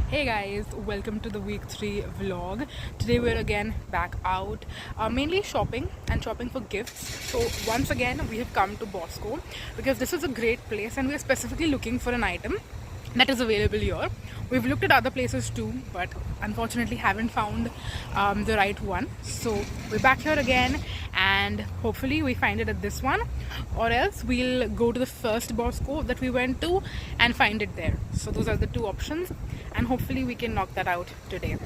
Hey guys, welcome to the week 3 vlog. Today we're again back out, mainly shopping and shopping for gifts. So once again we have come to Bosco because this is a great place and we're specifically looking for an item that is available here. We've looked at other places too, but unfortunately haven't found the right one. So we're back here again and hopefully we find it at this one, or else we'll go to the first Bosco that we went to and find it there. So those are the two options and hopefully we can knock that out today.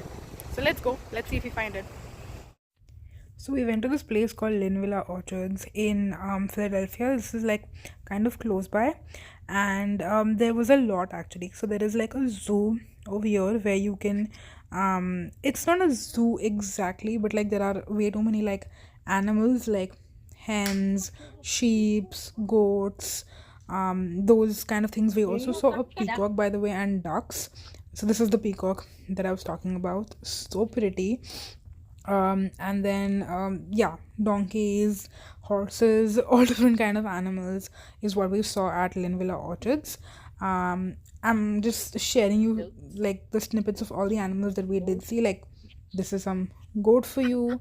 So let's go, let's see if we find it. So we went to this place called Linvilla Orchards in Philadelphia. This is like kind of close by, and there was a lot actually. So there is like a zoo over here where you can. It's not a zoo exactly, but like there are way too many like animals like hens, sheeps, goats, those kind of things. We also saw a peacock, by the way, and ducks. So this is the peacock that I was talking about. So pretty. And then yeah, donkeys, horses, all different kind of animals is what we saw at Linvilla Orchards. I'm just sharing you like the snippets of all the animals that we did see. Like this is some goat for you,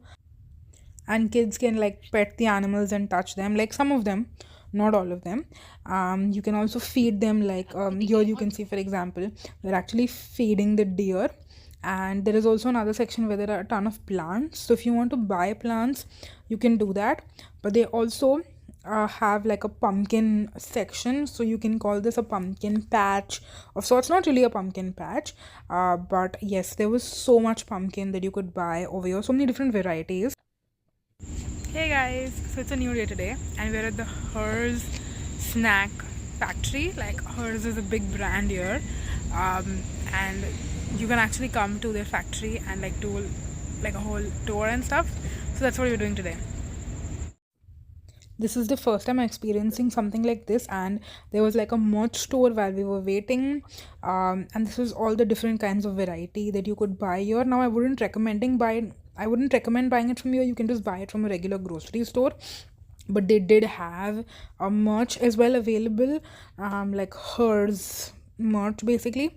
and kids can like pet the animals and touch them, like some of them, not all of them. You can also feed them, like here you can see, for example, they're actually feeding the deer. And there is also another section where there are a ton of plants, so if you want to buy plants you can do that. But they also have like a pumpkin section, so you can call this a pumpkin patch of sorts. Not really a pumpkin patch, but yes, there was so much pumpkin that you could buy over here, so many different varieties. Hey guys, so it's a new day today and we're at the Hers snack factory. Like Hers is a big brand here, and you can actually come to their factory and like do like a whole tour and stuff. So that's what we're doing today. This is the first time I'm experiencing something like this, and there was like a merch store while we were waiting, and this was all the different kinds of variety that you could buy here. Now I wouldn't recommend buying it from here. You can just buy it from a regular grocery store, but they did have a merch as well available, like Hers merch basically.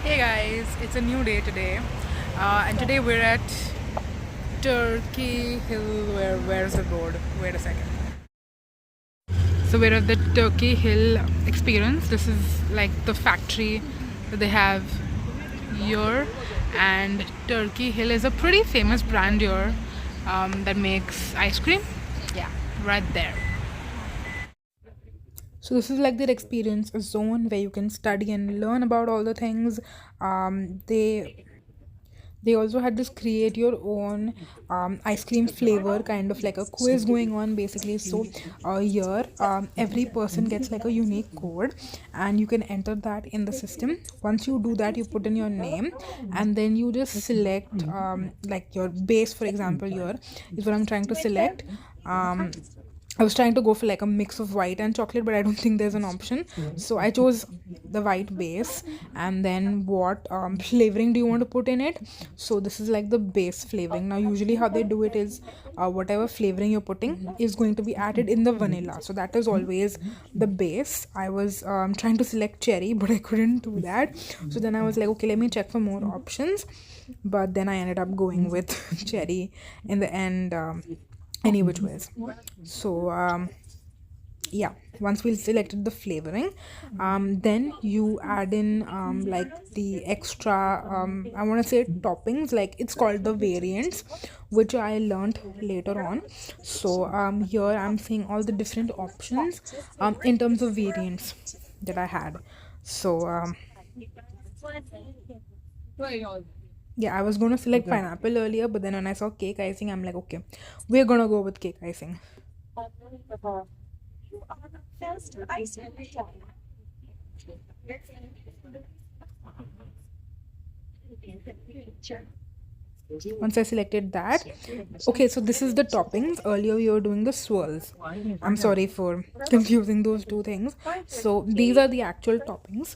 Hey guys, it's a new day today, and today we're at Turkey Hill. Where's the road? Wait a second. So we're at the Turkey Hill experience. This is like the factory that they have here, and Turkey Hill is a pretty famous brand here that makes ice cream. Yeah, right there. So this is like their experience zone where you can study and learn about all the things. They also had this create your own ice cream flavor kind of like a quiz going on basically. So here every person gets like a unique code and you can enter that in the system. Once you do that, you put in your name and then you just select like your base. For example, here is what I'm trying to select. I was trying to go for like a mix of white and chocolate, but I don't think there's an option. So I chose the white base, and then what flavoring do you want to put in it? So this is like the base flavoring. Now usually how they do it is whatever flavoring you're putting is going to be added in the vanilla. So that is always the base. I was trying to select cherry, but I couldn't do that. So then I was like, okay, let me check for more options. But then I ended up going with cherry in the end. Any which ways. So yeah, once we selected the flavoring, then you add in like the extra I want to say toppings, like it's called the variants, which I learned later on. So here I'm seeing all the different options in terms of variants that I had. So yeah, I was going to select pineapple earlier, but then when I saw cake icing, I'm like, okay, we're going to go with cake icing. Once I selected that, okay, so this is the toppings. Earlier we were doing the swirls. I'm sorry for confusing those two things. So these are the actual toppings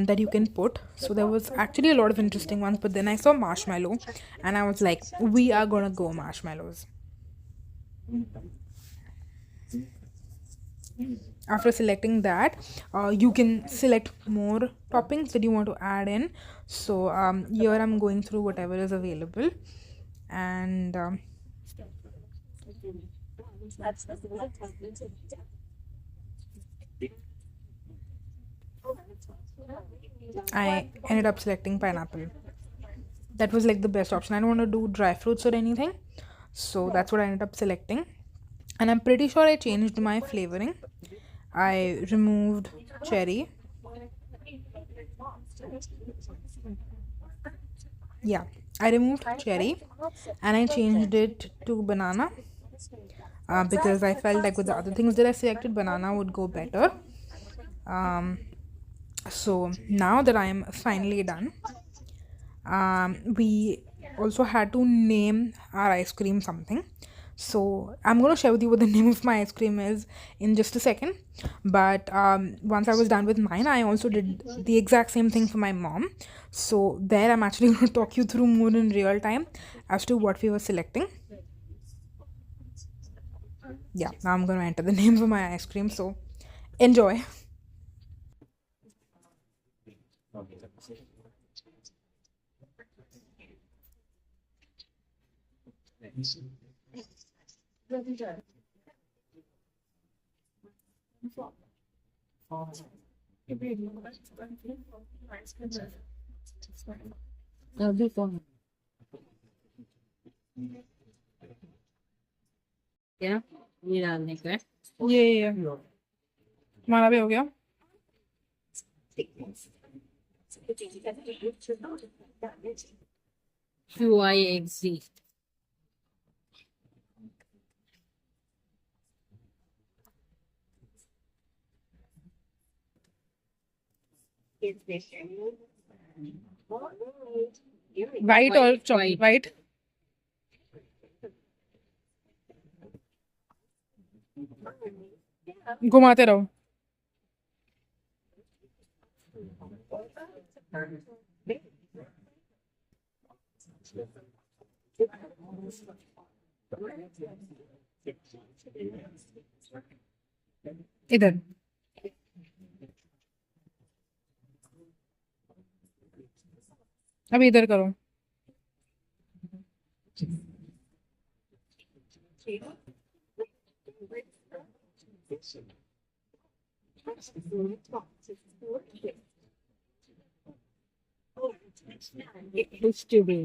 that you can put. So there was actually a lot of interesting ones, but then I saw marshmallow and I was like, we are gonna go marshmallows. After selecting that, you can select more toppings that you want to add in. So here I'm going through whatever is available, and I ended up selecting pineapple. That was like the best option. I don't want to do dry fruits or anything, so that's what I ended up selecting. And I'm pretty sure I changed my flavoring. I removed cherry. Yeah, I removed cherry and I changed it to banana, because I felt like with the other things that I selected, banana would go better. Um, so now that I am finally done, we also had to name our ice cream something. So I'm going to share with you what the name of my ice cream is in just a second. But once I was done with mine, I also did the exact same thing for my mom. So there I'm actually going to talk you through more in real time as to what we were selecting. Yeah, now I'm going to enter the name for my ice cream. So enjoy. क्या ये डालने का है ये हमारा भी हो गया. QIXZ White or chocolate? White. घुमाते रहो. इधर. अभी इधर करो. it looks to be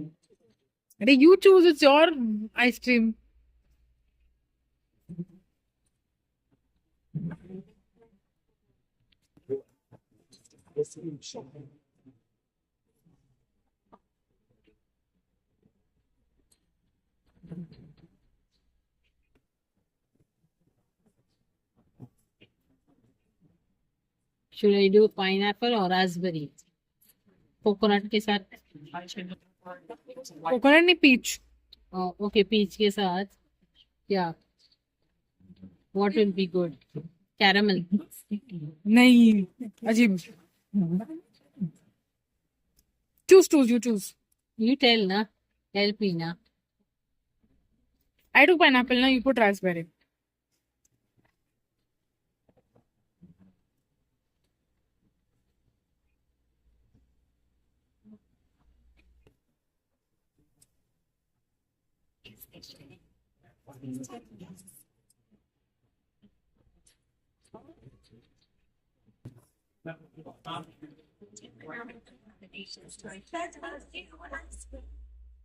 अरे you choose, it's your ice cream. should I do pineapple or raspberry coconut के साथ कोकोनट नहीं, पीच. ओके पीच के साथ क्या what will be good caramel नहीं, अजीब. choose you choose. you tell na help me na I took pineapple, now you put raspberry.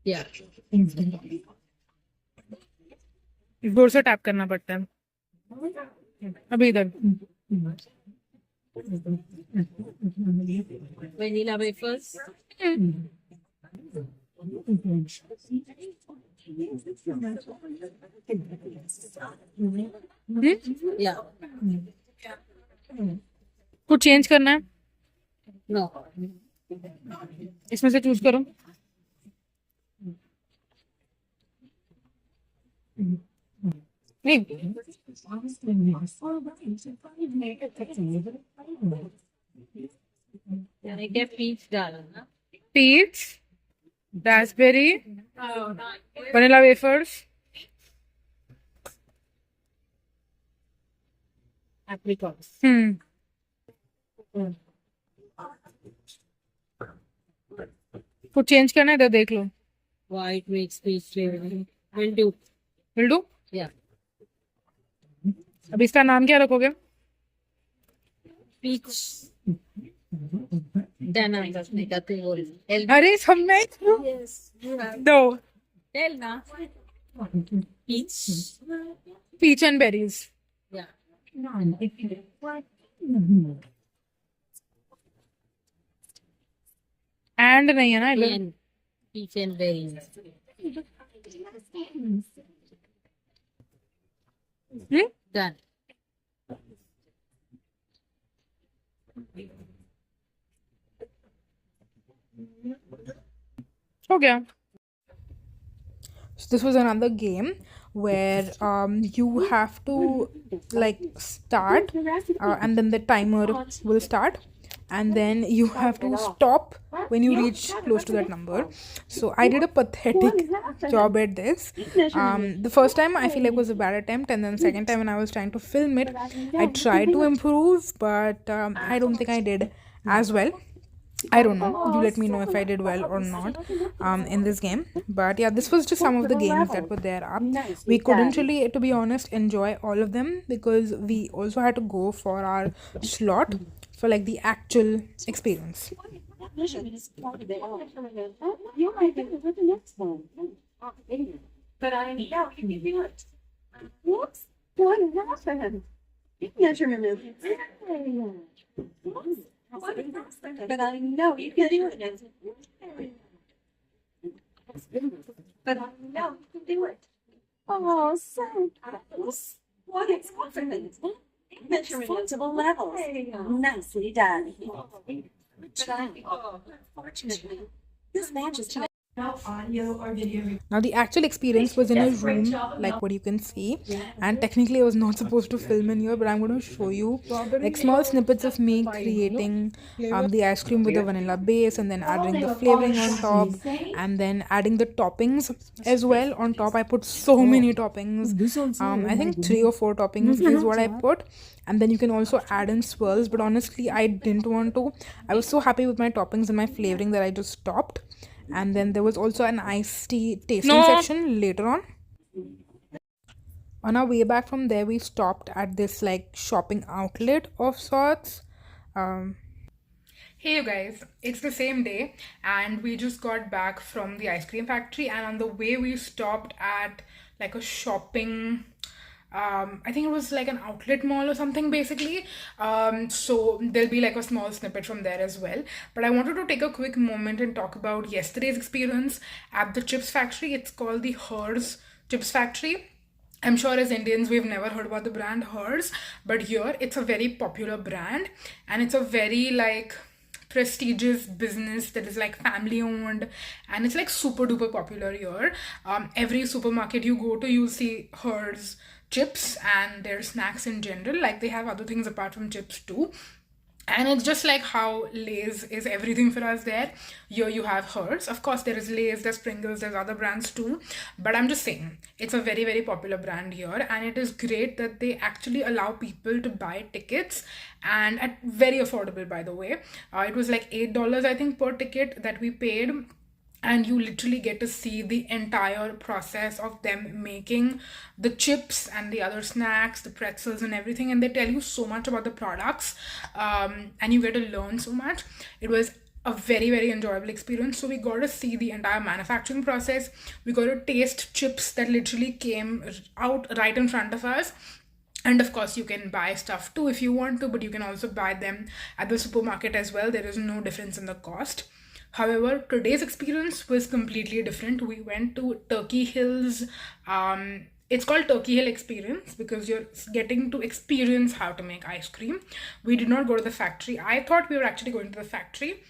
yeah जोर से टैप करना पड़ता है. अभी इधर. vanilla wafers yeah कुछ चेंज करना है? no इसमें से चूज करो. नहीं. I get peach डालो ना Peach, raspberry, vanilla wafers. apricots. कुछ चेंज करना है तो देख लो. White makes peach flavor. Will do. Will do? Yeah. अब इसका नाम क्या रखोगे? Peach. Then I just make a thing. अरे सब में Yes. दो. Tell na. Peach. Peach and berries. Yeah. And नहीं है ना इधर. And peach and berries. Done. हो गया. So this was another game where you have to like start and then the timer will start and then you have to stop when you reach close to that number. So I did a pathetic job at this. The first time I feel like was a bad attempt, and then second time when I was trying to film it, I tried to improve, but I don't think I did as well. I don't know. You let me know if I did well or not in this game. But yeah, this was just some of the games that were there up. We couldn't really, to be honest, enjoy all of them because we also had to go for our slot for like the actual experience. You might get with the next one. But I know you can do it. Whoops, what happened? Measurement of but I know you can do it. But I know you can do it. Oh, so close. What is confidence? Measurement of levels. Nicely done. But fortunately, this match is tonight. Audio or video. Now the actual experience was in a room like what you can see, and technically I was not supposed to film in here, but I'm going to show you like small snippets of me creating the ice cream with the vanilla base and then adding the flavoring on top and then adding the toppings as well on top. I put so many toppings. I think 3 or 4 toppings is what I put, and then you can also add in swirls, but honestly I didn't want to. I was so happy with my toppings and my flavoring that I just stopped. And then there was also an iced tea tasting section later on. On our way back from there, we stopped at this like shopping outlet of sorts. Hey you guys, it's the same day and we just got back from the ice cream factory, and on the way we stopped at like a shopping I think it was like an outlet mall or something basically. So there'll be like a small snippet from there as well. But I wanted to take a quick moment and talk about yesterday's experience at the chips factory. It's called the Hers Chips Factory. I'm sure as Indians we've never heard about the brand Hers, but here it's a very popular brand and it's a very like prestigious business that is like family owned, and it's like super duper popular here. Every supermarket you go to, you'll see Hers chips and their snacks in general. Like they have other things apart from chips too, and it's just like how Lay's is everything for us there. Here you have Hers. Of course there is Lay's, there's Pringles, there's other brands too, but I'm just saying it's a very very popular brand here, and it is great that they actually allow people to buy tickets, and at very affordable by the way. It was like $8 I think per ticket that we paid, and you literally get to see the entire process of them making the chips and the other snacks, the pretzels and everything, and they tell you so much about the products, and you get to learn so much. It was a very very enjoyable experience. So we got to see the entire manufacturing process, we got to taste chips that literally came out right in front of us. And of course you can buy stuff too if you want to, but you can also buy them at the supermarket as well. There is no difference in the cost. However, today's experience was completely different. We went to Turkey Hills. It's called Turkey Hill Experience because you're getting to experience how to make ice cream. We did not go to the factory. I thought we were actually going to the factory.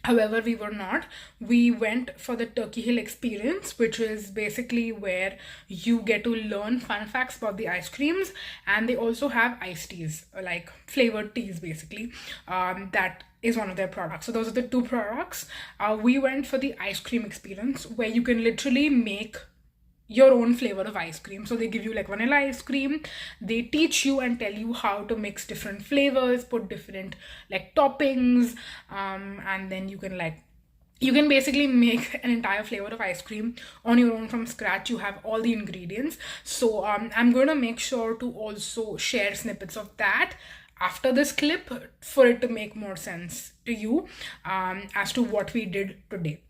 However, we were not. We went for the Turkey Hill Experience, which is basically where you get to learn fun facts about the ice creams, and they also have iced teas, like flavored teas basically. That is one of their products. So those are the 2 products. We went for the ice cream experience where you can literally make your own flavor of ice cream. So they give you like vanilla ice cream, they teach you and tell you how to mix different flavors, put different like toppings, and then you can basically make an entire flavor of ice cream on your own from scratch. You have all the ingredients. So I'm going to make sure to also share snippets of that after this clip for it to make more sense to you, as to what we did today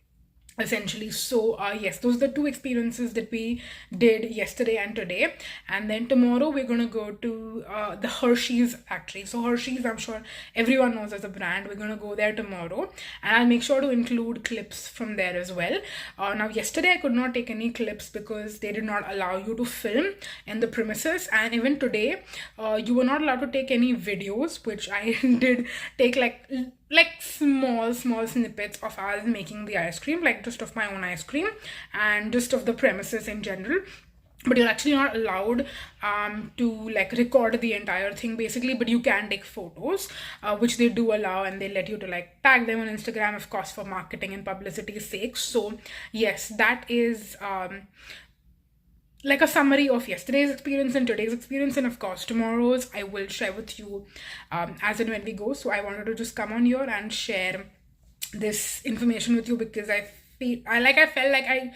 essentially. So yes, those are the two experiences that we did yesterday and today. And then tomorrow we're going to go to the Hershey's factory. So Hershey's, I'm sure everyone knows as a brand. We're going to go there tomorrow, and I'll make sure to include clips from there as well. Now yesterday I could not take any clips because they did not allow you to film in the premises, and even today you were not allowed to take any videos, which I did take like small snippets of us making the ice cream, like just of my own ice cream and just of the premises in general. But you're actually not allowed to like record the entire thing basically, but you can take photos, which they do allow, and they let you to like tag them on Instagram, of course, for marketing and publicity's sake. So yes, that is like a summary of yesterday's experience and today's experience, and of course tomorrow's I will share with you as and when we go. So I wanted to just come on here and share this information with you because I felt like I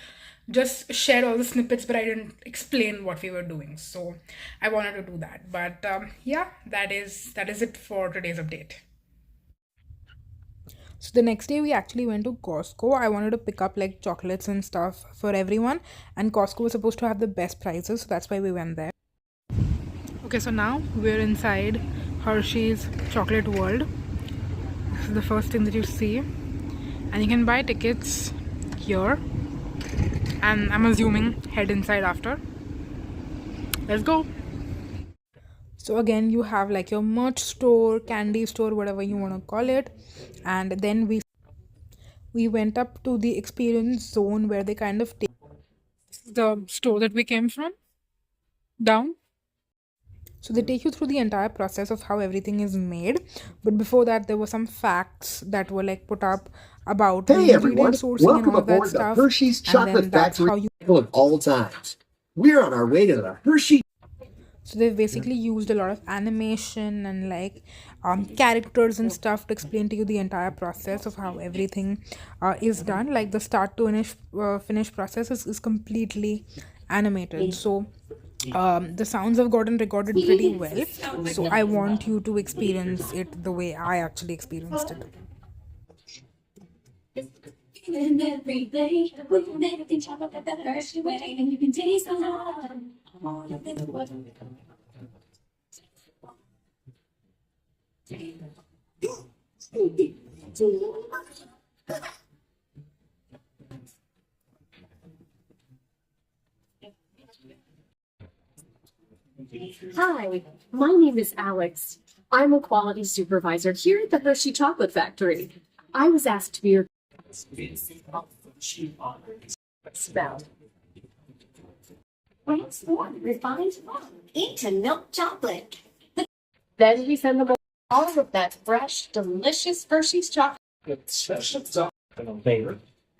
just shared all the snippets, but I didn't explain what we were doing. So I wanted to do that. But yeah, that is it for today's update. So the next day we actually went to Costco. I wanted to pick up like chocolates and stuff for everyone, and Costco was supposed to have the best prices, so that's why we went there. Okay, so now we're inside Hershey's Chocolate World. This is the first thing that you see, and you can buy tickets here, and I'm assuming head inside after. Let's go. So again, you have like your merch store, candy store, whatever you want to call it, and then we went up to the experience zone where they kind of take the store that we came from down. So they take you through the entire process of how everything is made. But before that, there were some facts that were like put up about the Hey everyone, ingredient sourcing and welcome all of that aboard the stuff. Hershey's And Chocolate then that's Factory how you. of all times. We're on our way to the Hershey. So they've basically used a lot of animation and like characters and stuff to explain to you the entire process of how everything is done. Like the start to finish process is completely animated. So the sounds have gotten recorded pretty well. So I want you to experience it the way I actually experienced it. And every day, we can make things happen the Hershey way, and you can taste the love. Hi, my name is Alex. I'm a quality supervisor here at the Hershey Chocolate Factory. I was asked to be your smell. Transform refined milk into milk chocolate. Then we send them all of that fresh, delicious Hershey's chocolate.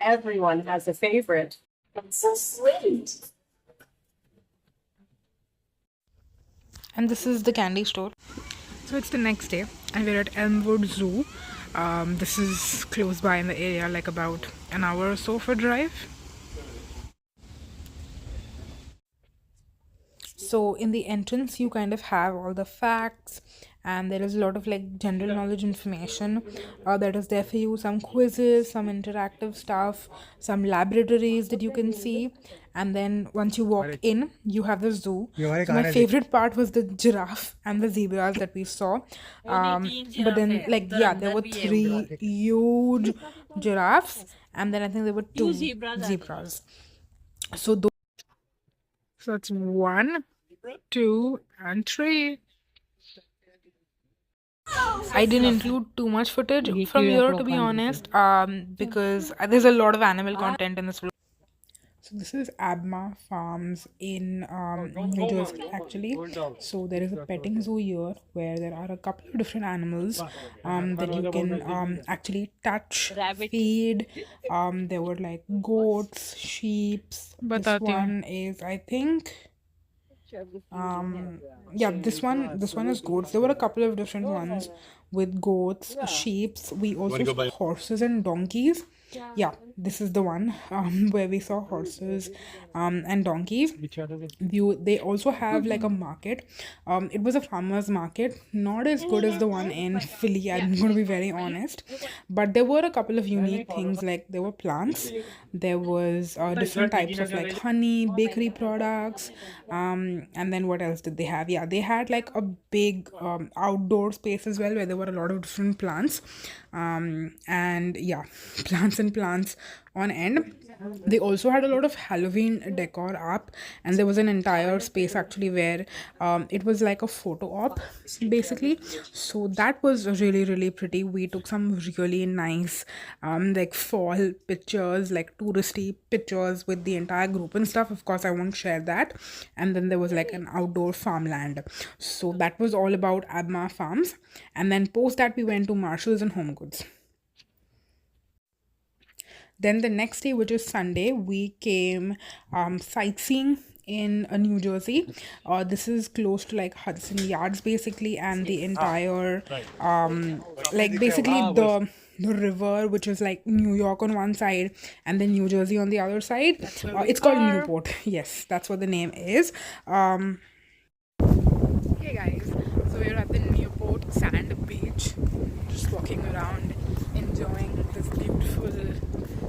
Everyone has a favorite. It's so sweet. And this is the candy store. So it's the next day, and we're at Elmwood Zoo. This is close by in the area, like about an hour or so for drive. So in the entrance you kind of have all the facts, and there is a lot of like general knowledge information that is there for you, some quizzes, some interactive stuff, some laboratories that you can see. And then once you walk in, you have the zoo. So my favorite part was the giraffe and the zebras that we saw. But then like yeah, there were 3 huge giraffes, and then I think there were 2 zebras. So that's 1, 2, and 3. I didn't include too much footage from here, to be honest, because there's a lot of animal content in this vlog. So this is Abma Farms in New Jersey actually. So there is a petting zoo here where there are a couple of different animals that you can actually touch, feed. There were like goats, sheeps. This one is, I think, yeah, this one is goats. There were a couple of different ones with goats, sheeps. We also saw horses and donkeys. Yeah, this is the one where we saw horses and donkeys. They also have like a market. It was a farmers market, not as good as the one in Philly, I'm going to be very honest, but there were a couple of unique things. Like there were plants, there was different types of like honey, bakery products, and then what else did they have? Yeah, they had like a big outdoor space as well where there were a lot of different plants, and yeah, plants and plants on end. They also had a lot of Halloween decor up, and there was an entire space actually where it was like a photo op basically. So that was really, really pretty. We took some really nice like fall pictures, like touristy pictures with the entire group and stuff. Of course, I won't share that. And then there was like an outdoor farmland. So that was all about Abma Farms. And then post that, we went to Marshalls and Home Goods. Then the next day, which is Sunday, we came sightseeing in New Jersey. This is close to like Hudson Yards basically, and the entire like basically the river, which is like New York on one side and then New Jersey on the other side. It's called Newport. Yes, that's what the name is. Hey guys, so we're at the Newport Sand Beach, just walking around, enjoying this beautiful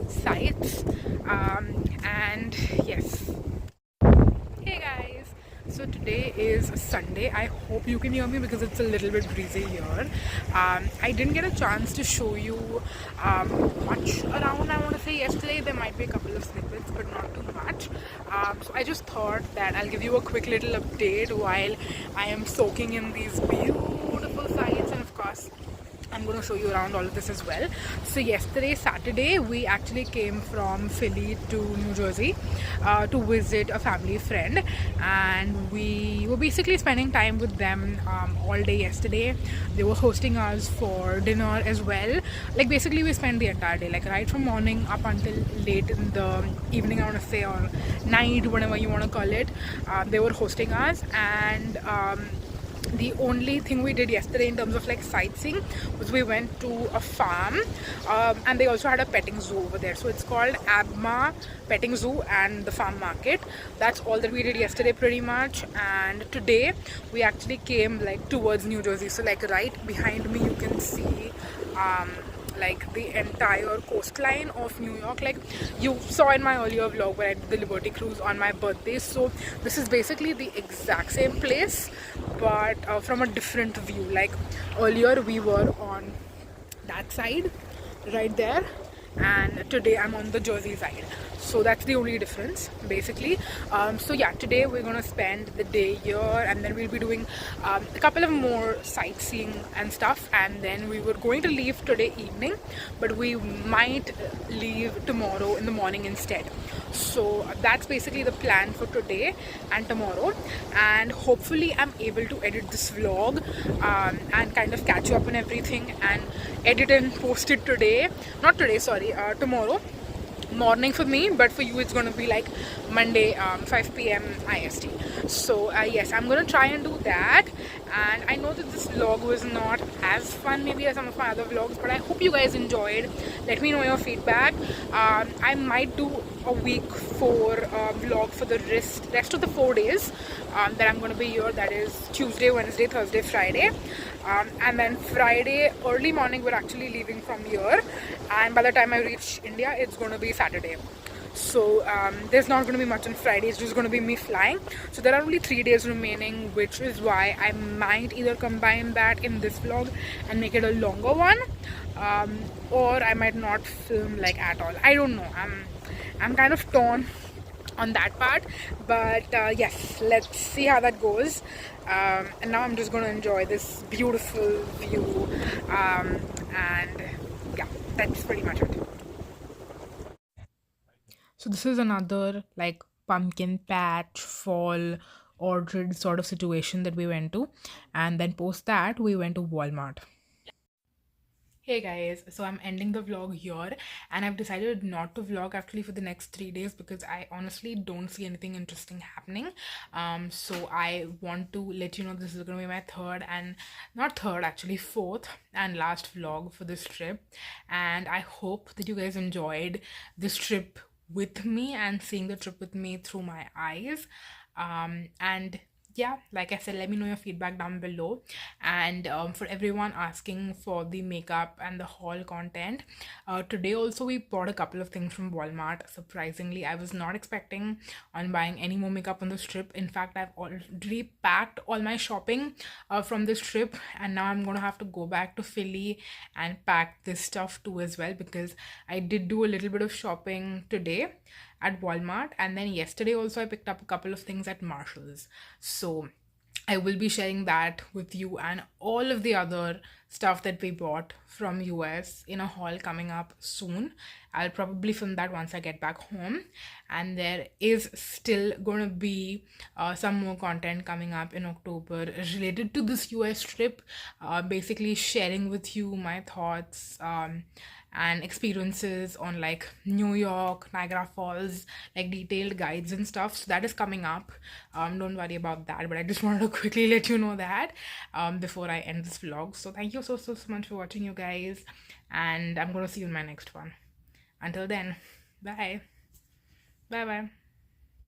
sights. And yes, hey guys, so today is Sunday. I hope you can hear me because it's a little bit breezy here. I didn't get a chance to show you much around. I want to say yesterday there might be a couple of snippets, but not too much. So I just thought that I'll give you a quick little update while I am soaking in these beautiful sights, and of course I'm going to show you around all of this as well. So yesterday, Saturday, we actually came from Philly to New Jersey to visit a family friend, and we were basically spending time with them all day yesterday. They were hosting us for dinner as well. Like basically we spent the entire day, like right from morning up until late in the evening, I want to say, or night, whatever you want to call it. They were hosting us, and the only thing we did yesterday in terms of like sightseeing was we went to a farm, and they also had a petting zoo over there. So it's called Abma Petting Zoo and the farm market. That's all that we did yesterday pretty much. And today we actually came like towards New Jersey. So like right behind me you can see like the entire coastline of New York. Like you saw in my earlier vlog where I did the Liberty Cruise on my birthday. So this is basically the exact same place, but from a different view. Like earlier we were on that side right there, and today I'm on the Jersey side. So that's the only difference basically. So yeah, today we're gonna spend the day here, and then we'll be doing a couple of more sightseeing and stuff, and then we were going to leave today evening, but we might leave tomorrow in the morning instead. So that's basically the plan for today and tomorrow, and hopefully I'm able to edit this vlog and kind of catch you up on everything and edit and post it today. Not today, sorry, tomorrow morning for me, but for you it's going to be like Monday 5 p.m. IST. So yes, I'm going to try and do that. And I know that this vlog was not as fun maybe as some of my other vlogs, but I hope you guys enjoyed. Let me know your feedback. I might do a week 4 vlog for the rest of the 4 days that I'm going to be here. That is Tuesday, Wednesday, Thursday, Friday. And then Friday early morning we're actually leaving from here, and by the time I reach India it's going to be Saturday. So there's not going to be much on Friday. It's just going to be me flying. So there are only 3 days remaining, which is why I might either combine that in this vlog and make it a longer one, or I might not film like at all. I don't know. I'm kind of torn on that part, but yes, let's see how that goes. And now I'm just going to enjoy this beautiful view, and yeah, that's pretty much it. So this is another like pumpkin patch fall ordered sort of situation that we went to, and then post that we went to Walmart. Hey guys, so I'm ending the vlog here, and I've decided not to vlog actually for the next 3 days because I honestly don't see anything interesting happening. So I want to let you know this is gonna be my third and not third, actually fourth and last vlog for this trip, and I hope that you guys enjoyed this trip with me and seeing the trip with me through my eyes. And yeah, like I said, let me know your feedback down below. And for everyone asking for the makeup and the haul content, today also we bought a couple of things from Walmart. Surprisingly, I was not expecting on buying any more makeup on this trip. In fact, I've already packed all my shopping from this trip, and now I'm gonna have to go back to Philly and pack this stuff too as well, because I did do a little bit of shopping today at Walmart, and then yesterday also I picked up a couple of things at Marshall's. So I will be sharing that with you and all of the other stuff that we bought from US in a haul coming up soon. I'll probably film that once I get back home, and there is still going to be some more content coming up in October related to this US trip, basically sharing with you my thoughts and experiences on like New York, Niagara Falls, like detailed guides and stuff. So that is coming up. Don't worry about that, but I just wanted to quickly let you know that before I end this vlog. So thank you so much for watching, you guys, and I'm gonna see you in my next one. Until then, bye bye.